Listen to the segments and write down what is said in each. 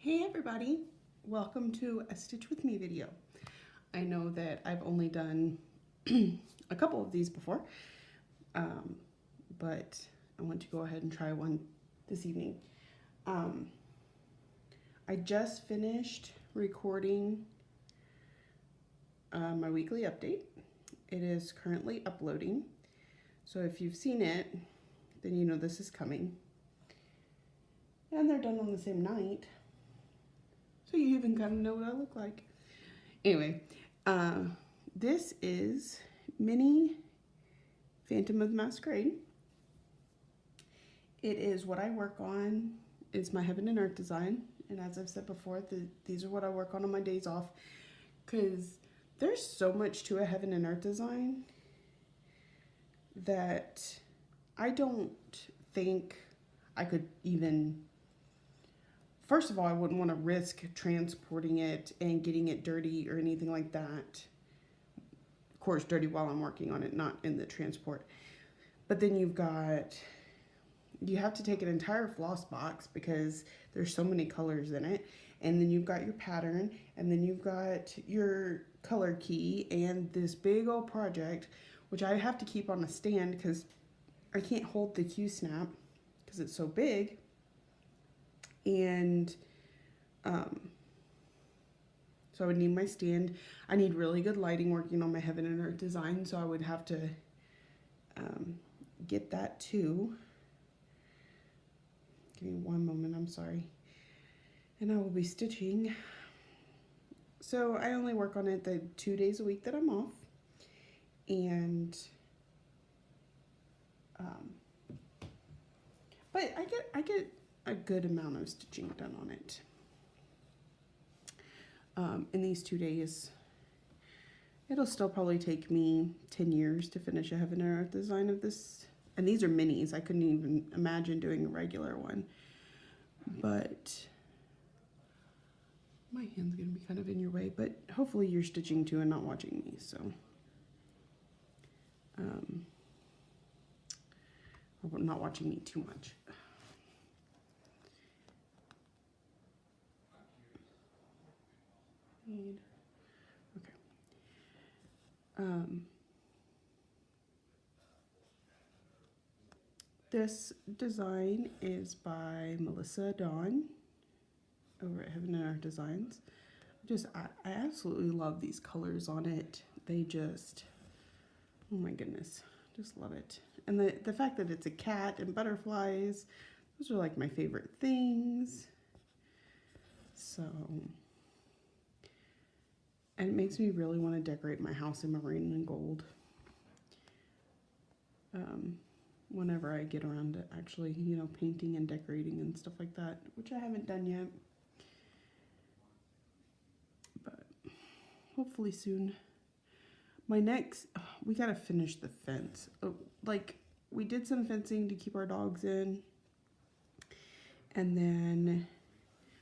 Hey everybody, welcome to a Stitch With Me video. I know that I've only done a couple of these before, but I want to go ahead and try one this evening. I just finished recording my weekly update. It is currently uploading, so if you've seen it, then you know this is coming. And they're done on the same night. So you even kind of know what I look like. Anyway, this is Mini Phantom of the Masquerade. It is what I work on. It's my Heaven and Earth design. And as I've said before, these are what I work on my days off. Because there's so much to a Heaven and Earth design that I don't think I could even... First of all, I wouldn't want to risk transporting it and getting it dirty or anything like that. Of course, dirty while I'm working on it, not in the transport. But then you have to take an entire floss box because there's so many colors in it. And then you've got your pattern, and then you've got your color key and this big old project, which I have to keep on a stand because I can't hold the Q-snap because it's so big. And so I would need my stand. I need really good lighting working on my Heaven and Earth design, so I would have to get that too. Give me one moment, I'm sorry. And I will be stitching. So I only work on it the 2 days a week that I'm off. And but I get a good amount of stitching done on it. In these 2 days, it'll still probably take me 10 years to finish a Heaven and Earth design of this. And these are minis. I couldn't even imagine doing a regular one. But my hand's gonna be kind of in your way, but hopefully you're stitching too and not watching me, so. Or not watching me too much. Okay. This design is by Melissa Dawn over at Heaven and Earth Designs. I absolutely love these colors on it. They just, oh my goodness, just love it. And the fact that it's a cat and butterflies, those are like my favorite things. So, and it makes me really want to decorate my house in maroon and gold. Whenever I get around to actually, painting and decorating and stuff like that, which I haven't done yet. But hopefully soon. My next, we gotta finish the fence. Like, we did some fencing to keep our dogs in. And then,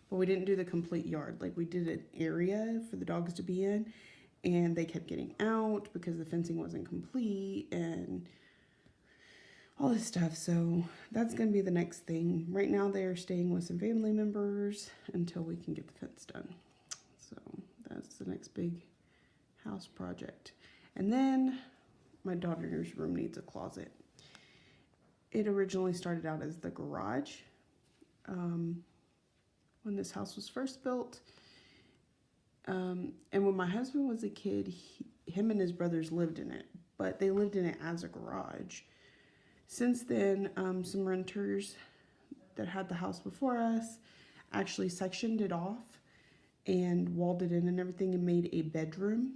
but we didn't do the complete yard. Like, we did an area for the dogs to be in. And they kept getting out because the fencing wasn't complete and all this stuff. So that's going to be the next thing. Right now they are staying with some family members until we can get the fence done. So that's the next big house project. And then my daughter's room needs a closet. It originally started out as the garage. When this house was first built. And when my husband was a kid, him and his brothers lived in it, but they lived in it as a garage. Since then, some renters that had the house before us actually sectioned it off and walled it in and everything and made a bedroom.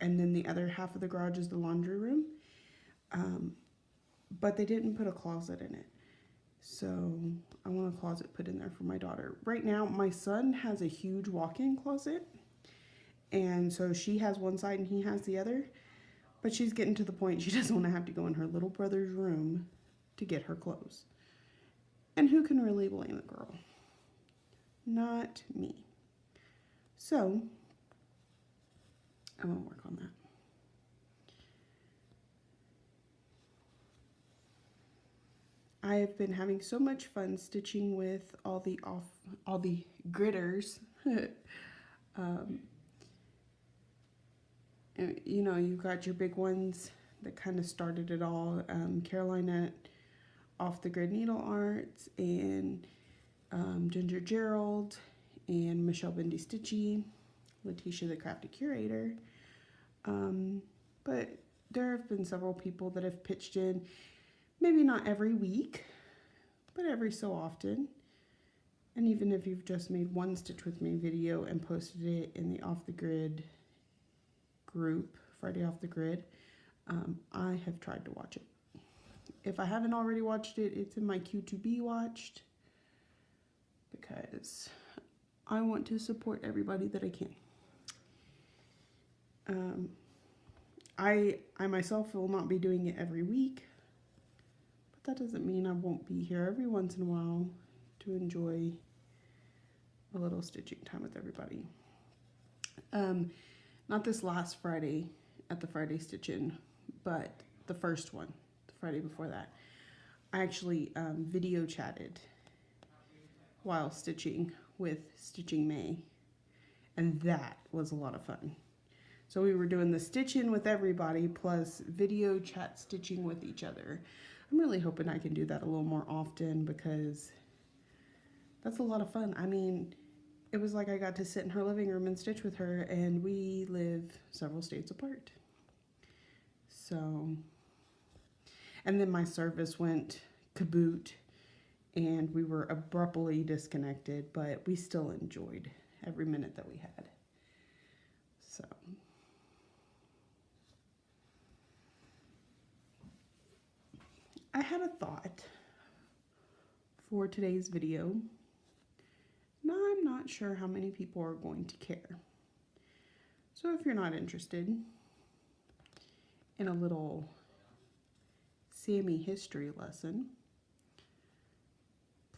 And then the other half of the garage is the laundry room. But they didn't put a closet in it. So I want a closet put in there for my daughter. Right now, my son has a huge walk-in closet. And so she has one side and he has the other. But she's getting to the point she doesn't want to have to go in her little brother's room to get her clothes. And who can really blame the girl? Not me. So, I'm going to work on that. I have been having so much fun stitching with all the gritters. You know, you've got your big ones that kind of started it all. Caroline at Off the Grid Needle Arts, and Ginger Gerald, and Michelle Bendy Stitchy, Letitia the Crafty Curator. But there have been several people that have pitched in, maybe not every week, but every so often. And even if you've just made one Stitch With Me video and posted it in the Off the Grid group, Friday Off the Grid, I have tried to watch it. If I haven't already watched it, it's in my queue to be watched, because I want to support everybody that I can. I myself will not be doing it every week, but that doesn't mean I won't be here every once in a while to enjoy a little stitching time with everybody. Not this last Friday at the Friday Stitch-In, but the first one, the Friday before that. I actually video chatted while stitching with Stitching May, and that was a lot of fun. So we were doing the stitch-in with everybody plus video chat stitching with each other. I'm really hoping I can do that a little more often, because that's a lot of fun. I mean, it was like I got to sit in her living room and stitch with her, and we live several states apart. So, and then my service went kaboot, and we were abruptly disconnected, but we still enjoyed every minute that we had. So, I had a thought for today's video. Now, I'm not sure how many people are going to care. So if you're not interested in a little Sammy history lesson,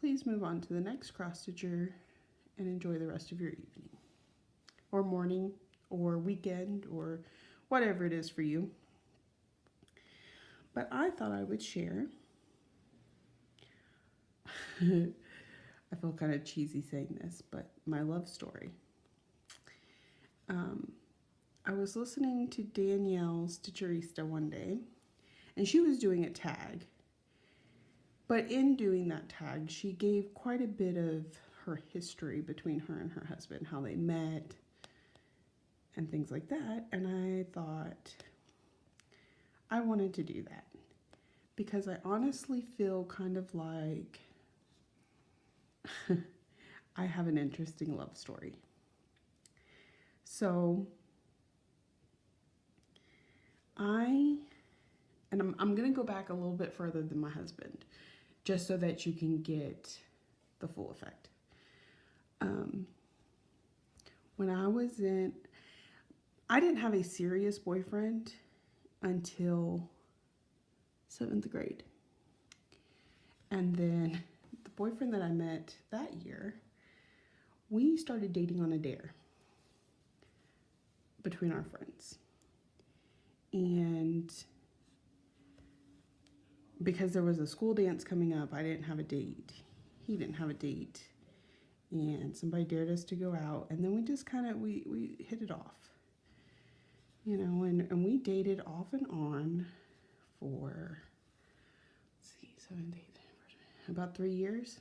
please move on to the next cross stitcher and enjoy the rest of your evening or morning or weekend or whatever it is for you. But I thought I would share I feel kind of cheesy saying this, but my love story. I was listening to Danielle Stitcherista one day, and she was doing a tag. But in doing that tag, she gave quite a bit of her history between her and her husband, how they met, and things like that. And I thought I wanted to do that, because I honestly feel kind of like I have an interesting love story. So I'm going to go back a little bit further than my husband, just so that you can get the full effect. When I didn't have a serious boyfriend until 7th grade. And then the boyfriend that I met that year, we started dating on a dare between our friends. And because there was a school dance coming up, I didn't have a date. He didn't have a date. And somebody dared us to go out. And then we just kind of, we hit it off. You know, and we dated off and on for, about 3 years,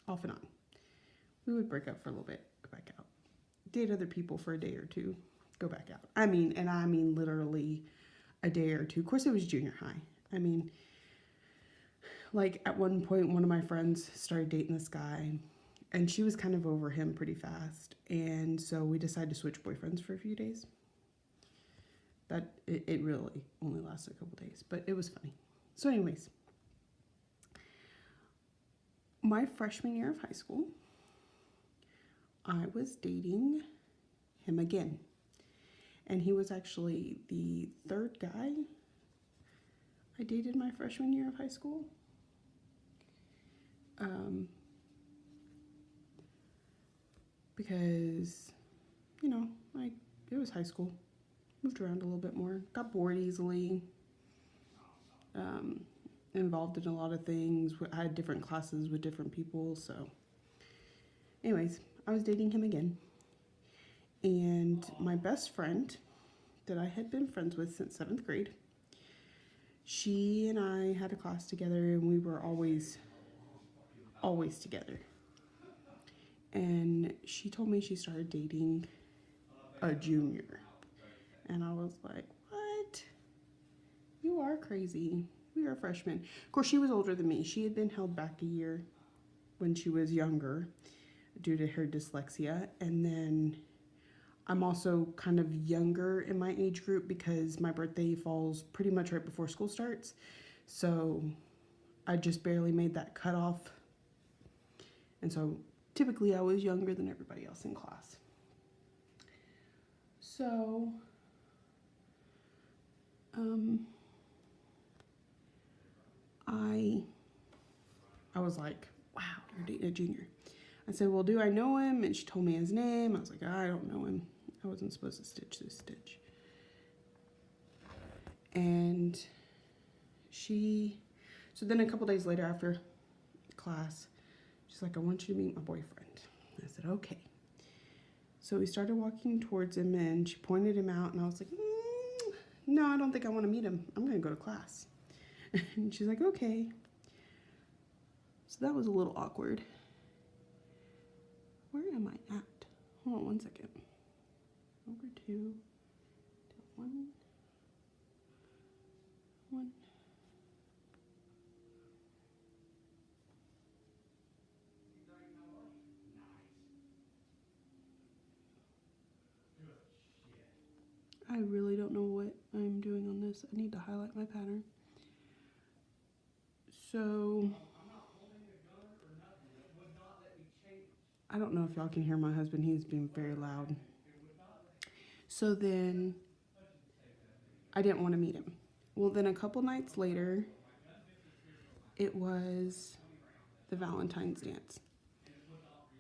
off and on. We would break up for a little bit, go back out. Date other people for a day or two, go back out. I mean literally a day or two. Of course, it was junior high. I mean, like at one point, one of my friends started dating this guy, and she was kind of over him pretty fast. And so we decided to switch boyfriends for a few days. It really only lasted a couple days, but it was funny. So anyways, my freshman year of high school, I was dating him again. And he was actually the third guy I dated my freshman year of high school. Because, you know, like, it was high school. Moved around a little bit more. Got bored easily. And involved in a lot of things. I had different classes with different people. So anyways, I was dating him again. And my best friend that I had been friends with since 7th grade, she and I had a class together, and we were always together. And she told me she started dating a junior. And I was like, what? You are crazy. We are freshmen. Of course, she was older than me. She had been held back a year when she was younger due to her dyslexia. And then I'm also kind of younger in my age group because my birthday falls pretty much right before school starts. So I just barely made that cutoff. And so typically I was younger than everybody else in class. So, I was like, wow, you're dating a junior. I said, well, do I know him? And she told me his name. I was like, I don't know him. I wasn't supposed to stitch this stitch. And so then a couple days later after class, she's like, I want you to meet my boyfriend. I said, okay. So we started walking towards him, and she pointed him out, and I was like, no, I don't think I want to meet him. I'm going to go to class. And she's like, okay. So that was a little awkward. Where am I at? Hold on one second. Over to 1. I really don't know what I'm doing on this. I need to highlight my pattern. So I don't know if y'all can hear my husband. He's being very loud. So then I didn't want to meet him. Well, then a couple nights later, it was the Valentine's dance.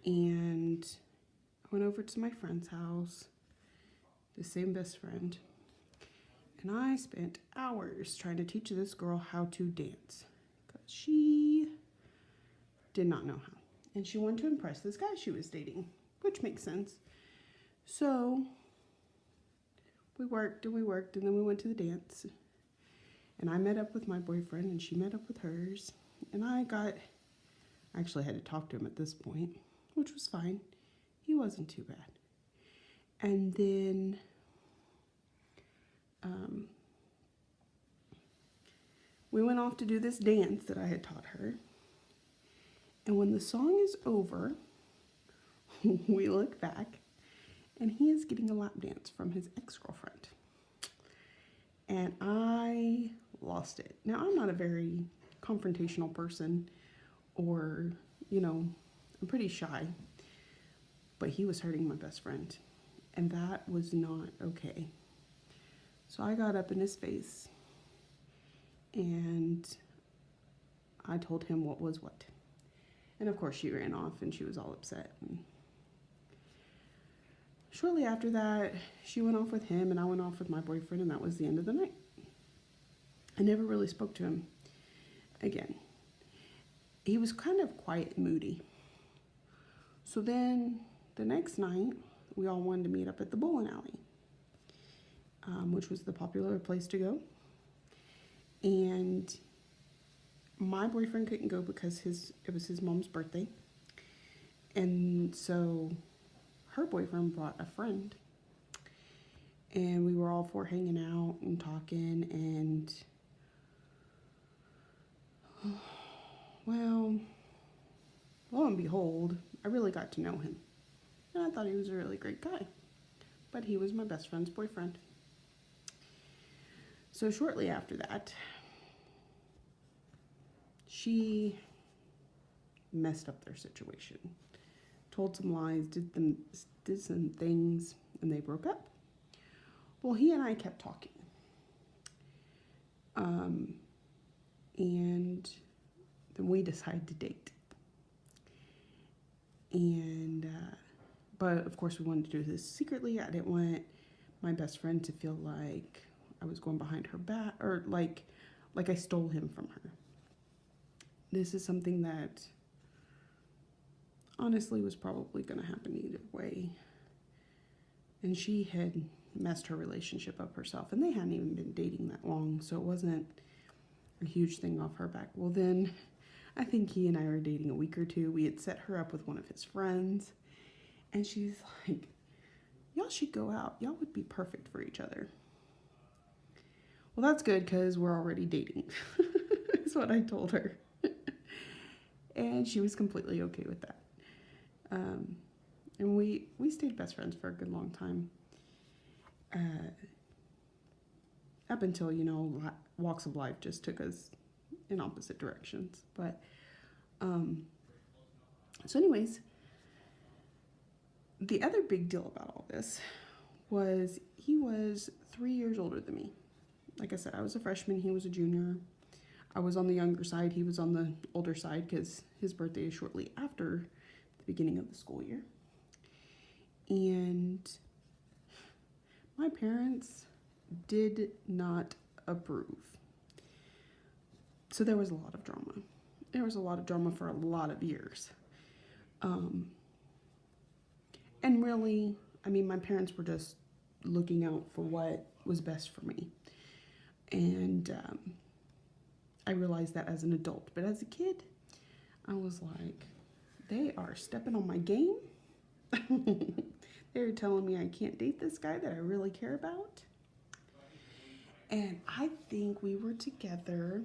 And I went over to my friend's house, the same best friend, and I spent hours trying to teach this girl how to dance because she did not know how. And she wanted to impress this guy she was dating, which makes sense. So we worked, and then we went to the dance. And I met up with my boyfriend, and she met up with hers. And I actually had to talk to him at this point, which was fine. He wasn't too bad. And then we went off to do this dance that I had taught her. And when the song is over, we look back, and he is getting a lap dance from his ex-girlfriend. And I lost it. Now, I'm not a very confrontational person, or, I'm pretty shy. But he was hurting my best friend, and that was not okay. So I got up in his face, and I told him what was what. And of course she ran off, and she was all upset. And shortly after that, she went off with him, and I went off with my boyfriend, and that was the end of the night. I never really spoke to him again. He was kind of quiet and moody. So then the next night, we all wanted to meet up at the bowling alley, which was the popular place to go. And my boyfriend couldn't go because it was his mom's birthday. And so her boyfriend brought a friend. And we were all four hanging out and talking. And, well, lo and behold, I really got to know him. And I thought he was a really great guy. But he was my best friend's boyfriend. So shortly after that, she messed up their situation. Told some lies, did some things, and they broke up. Well, he and I kept talking. And then we decided to date. And, but of course we wanted to do this secretly. I didn't want my best friend to feel like I was going behind her back, or like I stole him from her. this is something that honestly was probably going to happen either way. And she had messed her relationship up herself, and they hadn't even been dating that long, so it wasn't a huge thing off her back. Well, then I think he and I were dating a week or two. We had set her up with one of his friends, and she's like, y'all should go out. Y'all would be perfect for each other. Well, that's good because we're already dating, is what I told her. And she was completely okay with that. And we stayed best friends for a good long time. Up until, walks of life just took us in opposite directions. But, so anyways, the other big deal about all this was he was 3 years older than me. Like I said, I was a freshman, he was a junior. I was on the younger side, he was on the older side because his birthday is shortly after the beginning of the school year. And my parents did not approve. So there was a lot of drama. There was a lot of drama for a lot of years. And really, my parents were just looking out for what was best for me. And I realized that as an adult. But as a kid, I was like, they are stepping on my game. They're telling me I can't date this guy that I really care about. And I think we were together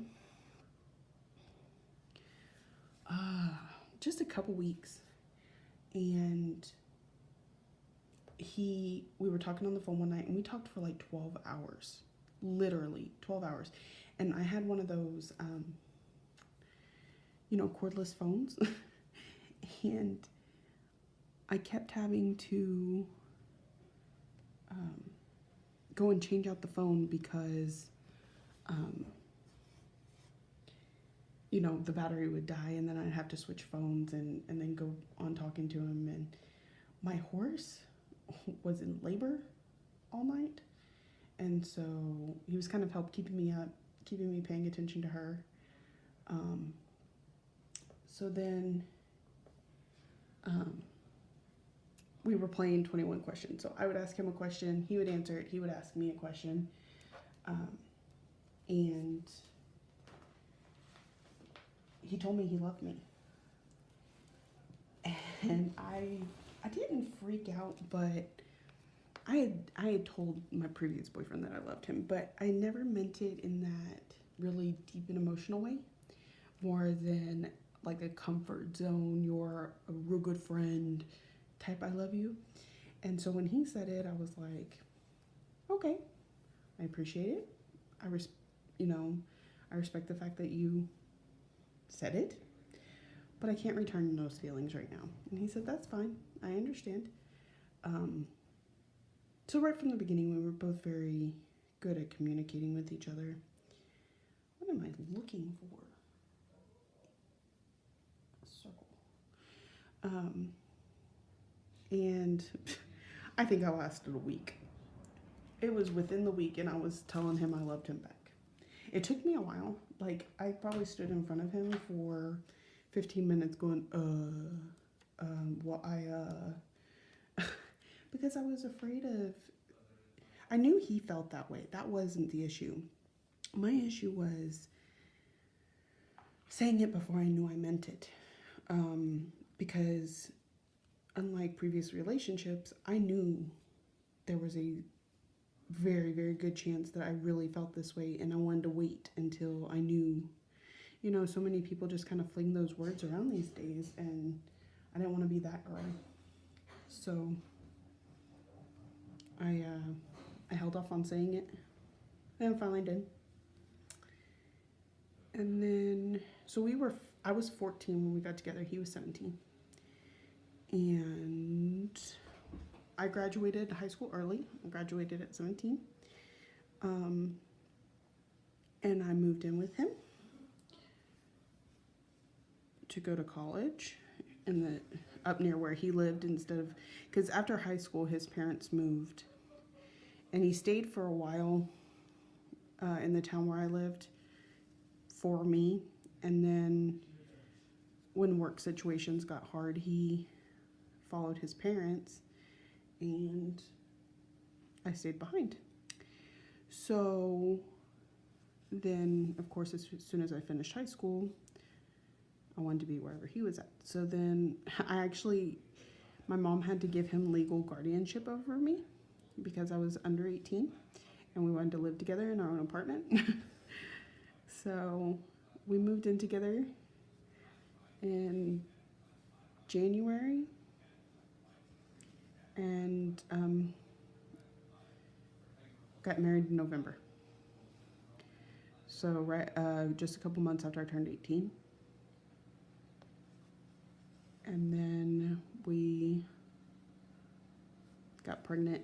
just a couple weeks. And we were talking on the phone one night, and we talked for like 12 hours. Literally 12 hours. And I had one of those, cordless phones. And I kept having to go and change out the phone because, the battery would die, and then I'd have to switch phones and then go on talking to him. And my horse was in labor all night. And so he was kind of helped keeping me up, keeping me paying attention to her. So then we were playing 21 questions. So I would ask him a question, he would answer it, he would ask me a question. And he told me he loved me. And I didn't freak out, but I had told my previous boyfriend that I loved him, but I never meant it in that really deep and emotional way, more than like a comfort zone, you're a real good friend type I love you. And so when he said it, I was like, okay, I appreciate it. I respect the fact that you said it, but I can't return those feelings right now. And he said, that's fine. I understand. So right from the beginning, we were both very good at communicating with each other. What am I looking for? A circle. And I think I lasted a week. It was within the week, and I was telling him I loved him back. It took me a while. Like, I probably stood in front of him for 15 minutes going, because I was afraid of, I knew he felt that way. That wasn't the issue. My issue was saying it before I knew I meant it. Because unlike previous relationships, I knew there was a very, very good chance that I really felt this way, and I wanted to wait until I knew. So many people just kind of fling those words around these days, and I didn't want to be that girl. So I held off on saying it, and I finally did. And then, I was 14 when we got together. He was 17. And I graduated high school early. I graduated at 17. And I moved in with him to go to college up near where he lived, because after high school his parents moved, and he stayed for a while in the town where I lived for me, and then when work situations got hard, he followed his parents, and I stayed behind. So then, of course, as soon as I finished high school, I wanted to be wherever he was at. So then my mom had to give him legal guardianship over me because I was under 18 and we wanted to live together in our own apartment. So we moved in together in January and got married in November. So just a couple months after I turned 18. And then we got pregnant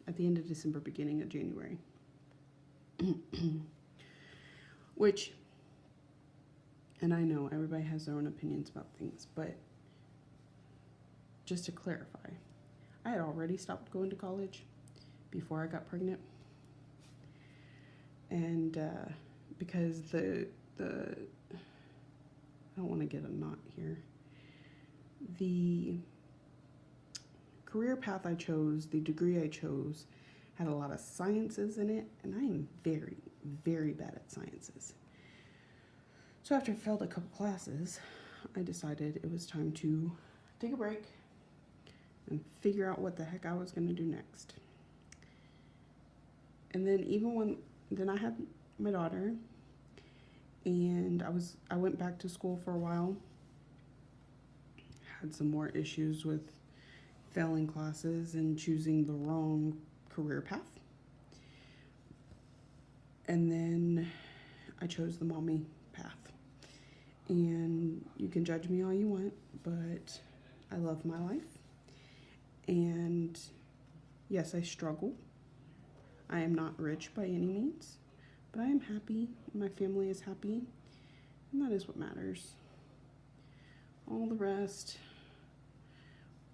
at the end of December, beginning of January. Which, and I know everybody has their own opinions about things, but just to clarify, I had already stopped going to college before I got pregnant. And because I don't want to get a knot here. The career path I chose, the degree I chose, had a lot of sciences in it, and I am very, very bad at sciences. So after I failed a couple classes, I decided it was time to take a break and figure out what the heck I was going to do next. And then then I had my daughter, and I went back to school for a while. Had some more issues with failing classes and choosing the wrong career path. And then I chose the mommy path. And you can judge me all you want, but I love my life. And yes, I struggle. I am not rich by any means, but I am happy. My family is happy, and that is what matters. All the rest,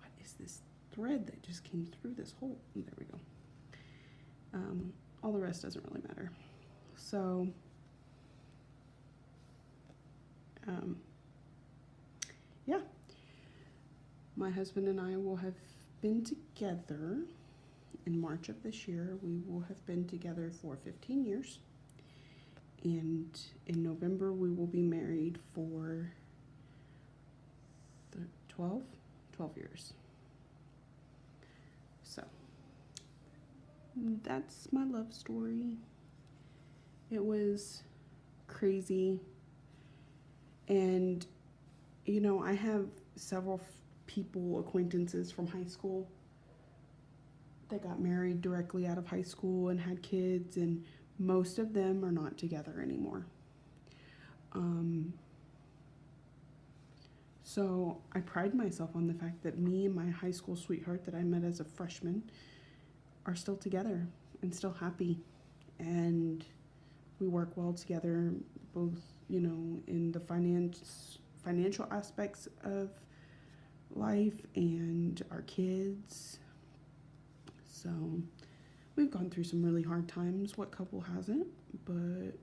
what is this thread that just came through this hole? There we go. All the rest doesn't really matter. So, yeah, my husband and I will have been together in March of this year. We will have been together for 15 years. And in November, we will be married for 12 years. So that's my love story. It was crazy. And, I have several acquaintances from high school that got married directly out of high school and had kids, and most of them are not together anymore. So I pride myself on the fact that me and my high school sweetheart that I met as a freshman are still together and still happy. And we work well together, both, in the financial aspects of life and our kids. So we've gone through some really hard times. What couple hasn't? But,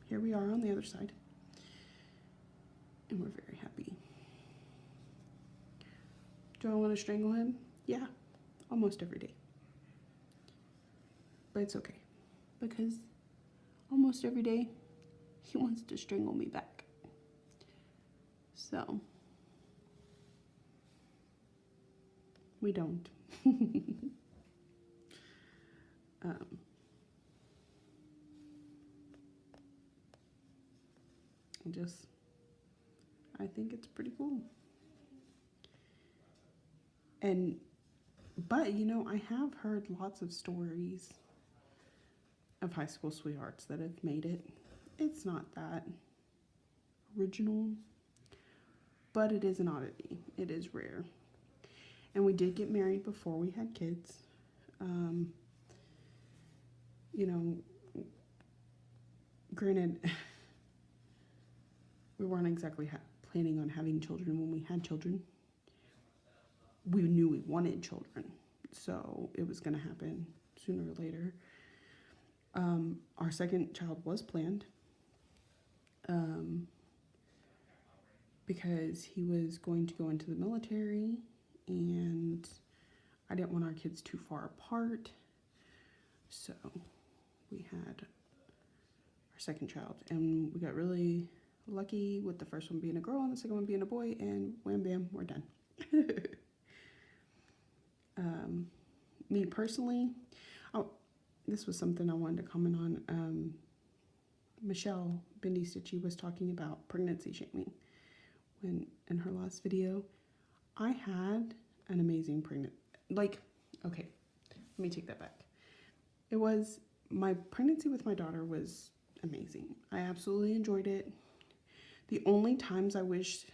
here we are on the other side. And we're very happy. Do I want to strangle him? Yeah, almost every day. But it's okay, because almost every day he wants to strangle me back. So we don't. I think it's pretty cool. But I have heard lots of stories of high school sweethearts that have made it. It's not that original, but it is an oddity. It is rare. And we did get married before we had kids. Granted, we weren't exactly planning on having children when we had children. We knew we wanted children, so it was going to happen sooner or later. Our second child was planned. because he was going to go into the military, and I didn't want our kids too far apart. So we had our second child, and we got really lucky with the first one being a girl and the second one being a boy, and wham bam, we're done. Me personally, this was something I wanted to comment on. Michelle Bendy Stitchy was talking about pregnancy shaming when in her last video. I had an amazing okay, let me take that back. My pregnancy with my daughter was amazing. I absolutely enjoyed it. The only times I wished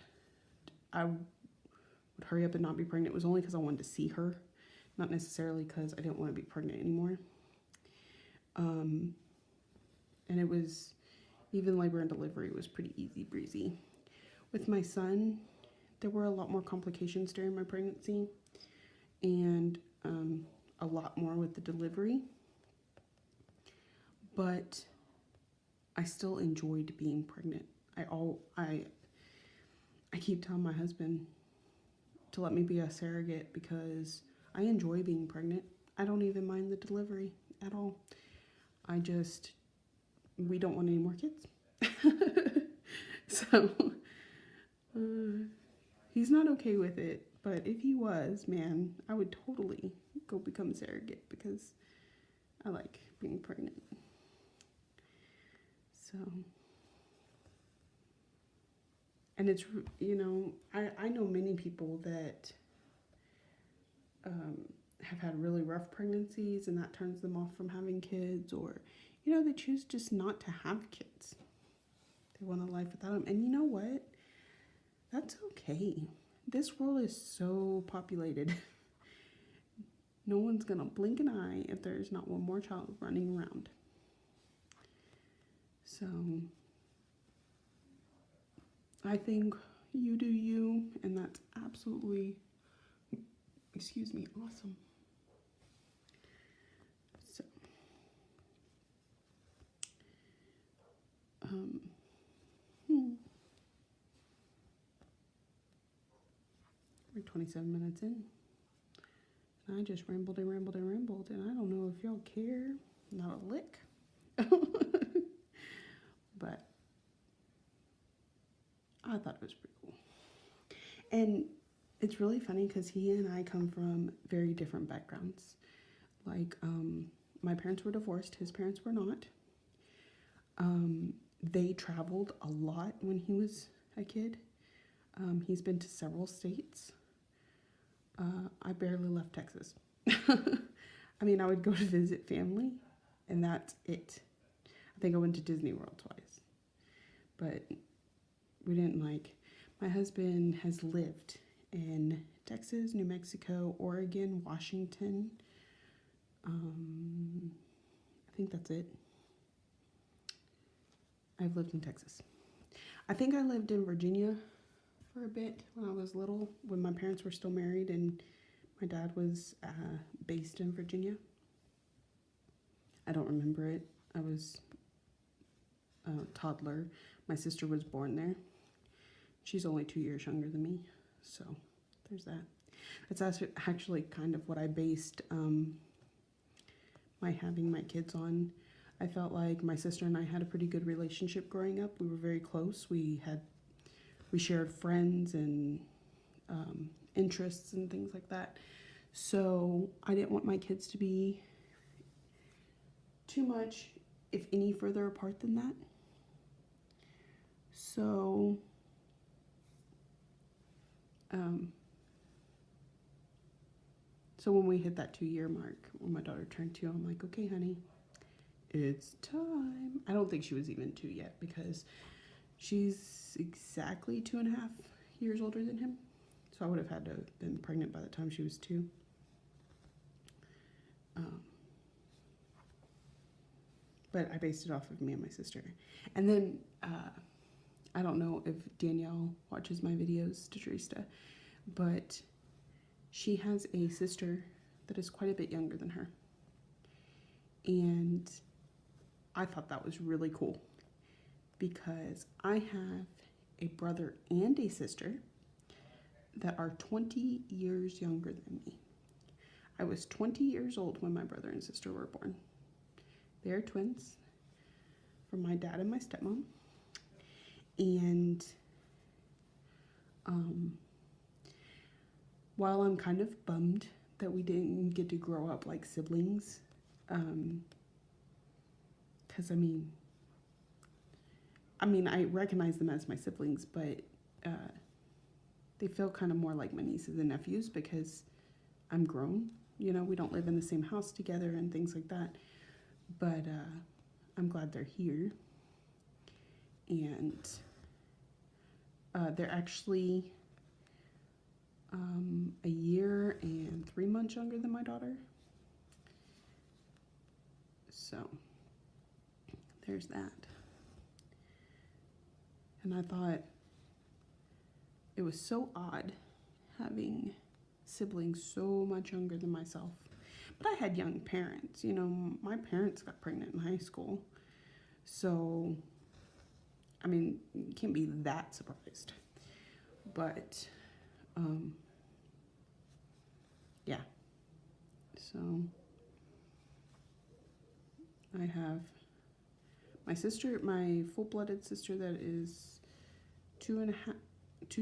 I would hurry up and not be pregnant was only because I wanted to see her, not necessarily because I didn't want to be pregnant anymore. And it was, even labor and delivery was pretty easy breezy. With my son, there were a lot more complications during my pregnancy, and a lot more with the delivery. But I still enjoyed being pregnant. I keep telling my husband to let me be a surrogate because I enjoy being pregnant. I don't even mind the delivery at all. We don't want any more kids. So he's not okay with it, but if he was, man, I would totally go become a surrogate because I like being pregnant. So, and it's, I know many people that have had really rough pregnancies, and that turns them off from having kids, or, they choose just not to have kids. They want a life without them. And you know what? That's okay. This world is so populated. No one's going to blink an eye if there's not one more child running around. So I think you do you, and that's absolutely, awesome. So, we're 27 minutes in. And I just rambled, and I don't know if y'all care. Not a lick. But I thought it was pretty cool. And it's really funny because he and I come from very different backgrounds. Like, my parents were divorced. His parents were not. They traveled a lot when he was a kid. He's been to several states. I barely left Texas. I mean, I would go to visit family, and that's it. I think I went to Disney World twice. But we didn't my husband has lived in Texas, New Mexico, Oregon, Washington. I think that's it. I've lived in Texas. I think I lived in Virginia for a bit when I was little, when my parents were still married and my dad was based in Virginia. I don't remember it. I was a toddler. My sister was born there. She's only 2 years younger than me, so there's that. That's actually kind of what I based my having my kids on. I felt like my sister and I had a pretty good relationship growing up. We were very close. We shared friends and interests and things like that. So I didn't want my kids to be too much, if any, further apart than that. So when we hit that 2-year mark, when my daughter turned 2, I'm like, okay, honey, it's time. I don't think she was even 2 yet because she's exactly 2.5 years older than him. So I would have had to have been pregnant by the time she was 2. But I based it off of me and my sister. And then, I don't know if Danielle watches my videos, Detrista, but she has a sister that is quite a bit younger than her. And I thought that was really cool because I have a brother and a sister that are 20 years younger than me. I was 20 years old when my brother and sister were born. They're twins from my dad and my stepmom. And while I'm kind of bummed that we didn't get to grow up like siblings, because I recognize them as my siblings, but they feel kind of more like my nieces and nephews because I'm grown. You know, we don't live in the same house together and things like that. But I'm glad they're here. And they're actually a year and 3 months younger than my daughter. So there's that. And I thought it was so odd having siblings so much younger than myself. But I had young parents. You know, my parents got pregnant in high school. So, I mean, you can't be that surprised. But, yeah. So, I have my sister, my full-blooded sister that is 2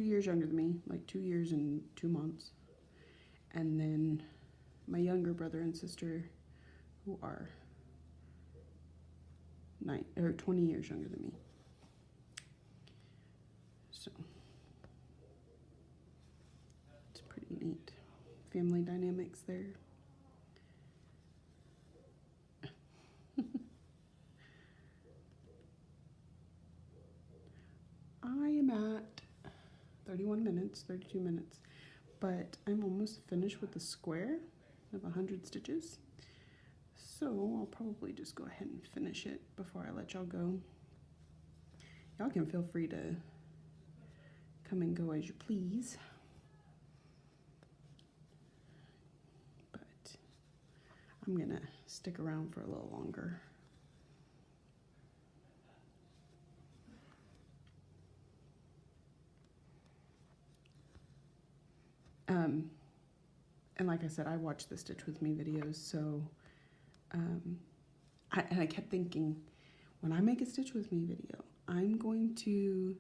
years younger than me, like 2 years and 2 months. And then my younger brother and sister who are 20 years younger than me. So it's pretty neat. Family dynamics there. I am at 31 minutes, 32 minutes, but I'm almost finished with the square of 100 stitches. So I'll probably just go ahead and finish it before I let y'all go. Y'all can feel free to come and go as you please. But I'm gonna stick around for a little longer. And like I said, I watch the Stitch With Me videos, so I kept thinking, when I make a Stitch With Me video, I'm going to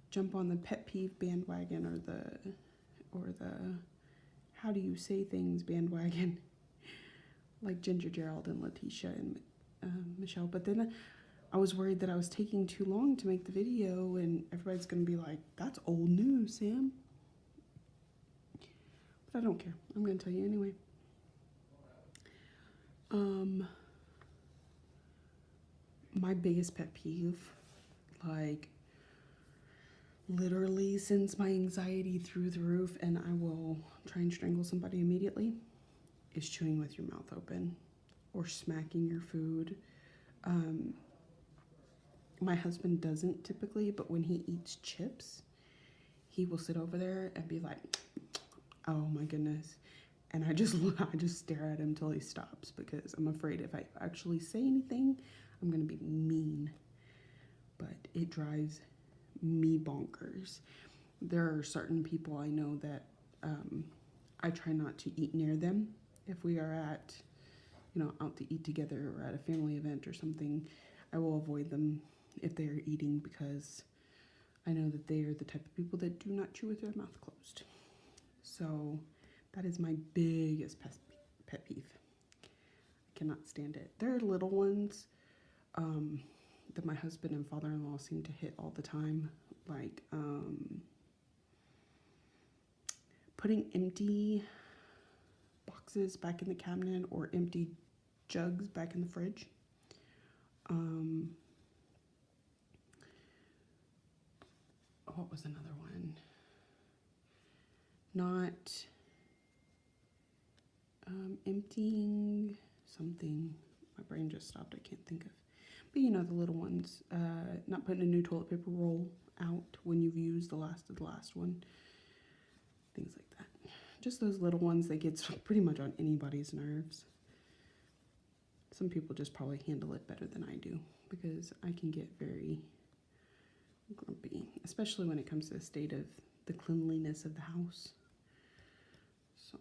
jump on the pet peeve bandwagon or the how do you say things bandwagon, like Ginger Gerald and Letitia and Michelle. But then I was worried that I was taking too long to make the video, and everybody's going to be like, that's old news, Sam. But I don't care. I'm going to tell you anyway. My biggest pet peeve, like literally sends my anxiety through the roof, and I will try and strangle somebody immediately, is chewing with your mouth open or smacking your food. My husband doesn't typically, but when he eats chips, he will sit over there and be like, oh my goodness. And I just stare at him till he stops, because I'm afraid if I actually say anything, I'm going to be mean. But it drives me bonkers. There are certain people I know that I try not to eat near them. If we are at, out to eat together or at a family event or something, I will avoid them if they are eating, because I know that they are the type of people that do not chew with their mouth closed. So that is my biggest pet peeve. I cannot stand it. There are little ones that my husband and father-in-law seem to hit all the time, like putting empty boxes back in the cabinet or empty jugs back in the fridge. What was another one? Not emptying something. My brain just stopped. I can't think of. But the little ones. Not putting a new toilet paper roll out when you've used the last of the last one. Things like that. Just those little ones that gets pretty much on anybody's nerves. Some people just probably handle it better than I do, because I can get very grumpy, especially when it comes to the state of the cleanliness of the house. So,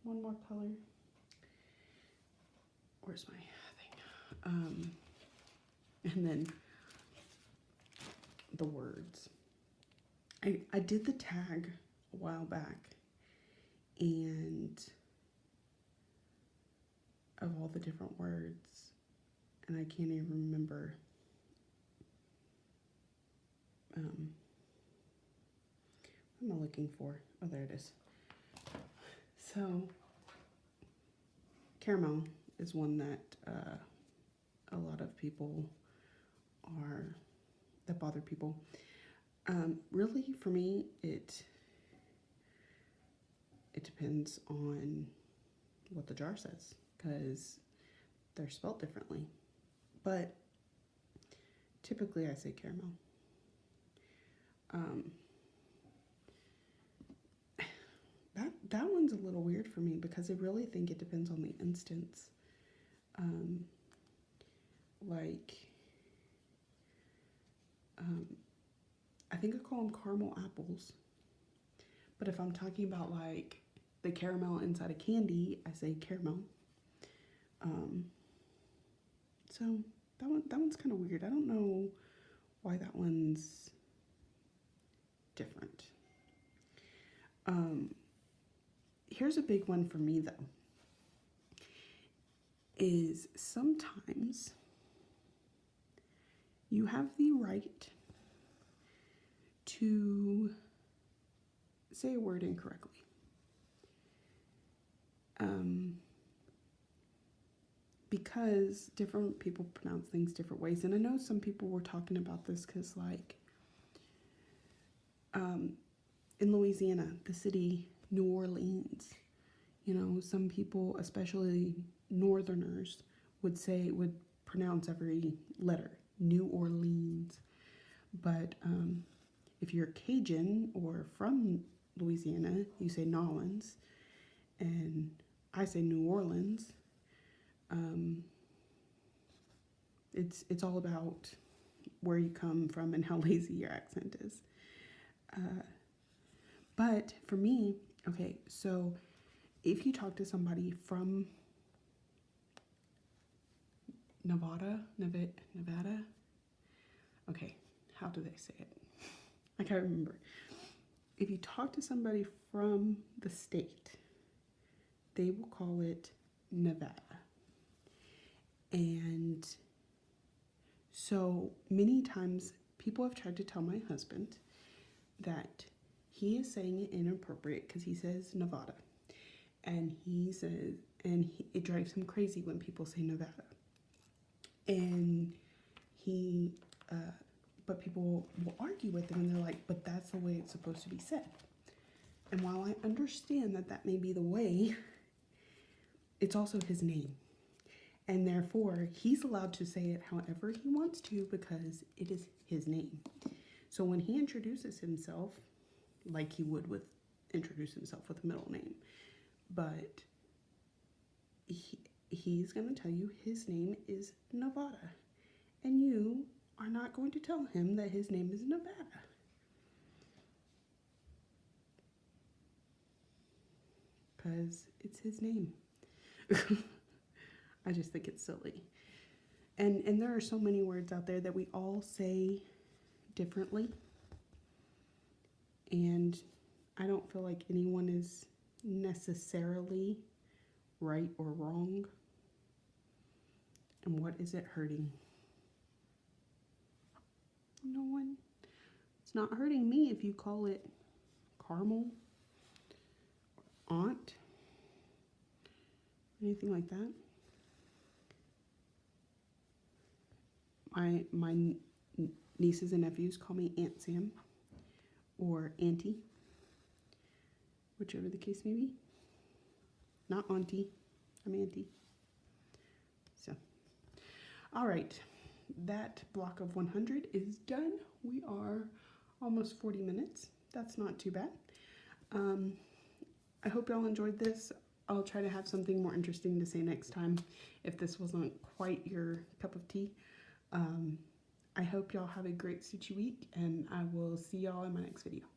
one more color. Where's my thing? And then the words. I did the tag a while back, and of all the different words, and I can't even remember. What am I looking for? Oh, there it is. So, caramel is one that a lot of people that bother people. Really, for me, it depends on what the jar says, because they're spelled differently. But typically, I say caramel. That one's a little weird for me because I really think it depends on the instance. I think I call them caramel apples. But if I'm talking about like the caramel inside a candy, I say caramel. So that one's kind of weird. I don't know why that one's different. Here's a big one for me though, is sometimes you have the right to say a word incorrectly. Because different people pronounce things different ways. And I know some people were talking about this because like in Louisiana, the city New Orleans, you know, some people, especially northerners, would pronounce every letter, New Orleans. But if you're Cajun or from Louisiana, you say Nolans, and I say New Orleans. It's all about where you come from and how lazy your accent is. But for me, okay, so if you talk to somebody from Nevada, okay, how do they say it? I can't remember. If you talk to somebody from the state, they will call it Nevada. And so many times people have tried to tell my husband that he is saying it inappropriate because he says Nevada. And it drives him crazy when people say Nevada. And but people will argue with him and they're like, but that's the way it's supposed to be said. And while I understand that may be the way, it's also his name. And therefore, he's allowed to say it however he wants to because it is his name. So when he introduces himself, like he would introduce himself with a middle name, but he's going to tell you his name is Nevada. And you are not going to tell him that his name is Nevada. Because it's his name. I just think it's silly. And there are so many words out there that we all say differently. And I don't feel like anyone is necessarily right or wrong. And what is it hurting? No one. It's not hurting me if you call it caramel, aunt, anything like that. My nieces and nephews call me Aunt Sam or Auntie, whichever the case may be. Not Auntie, I'm Auntie. So, all right, that block of 100 is done. We are almost 40 minutes. That's not too bad. I hope y'all enjoyed this. I'll try to have something more interesting to say next time if this wasn't quite your cup of tea. I hope y'all have a great Suchi week, and I will see y'all in my next video.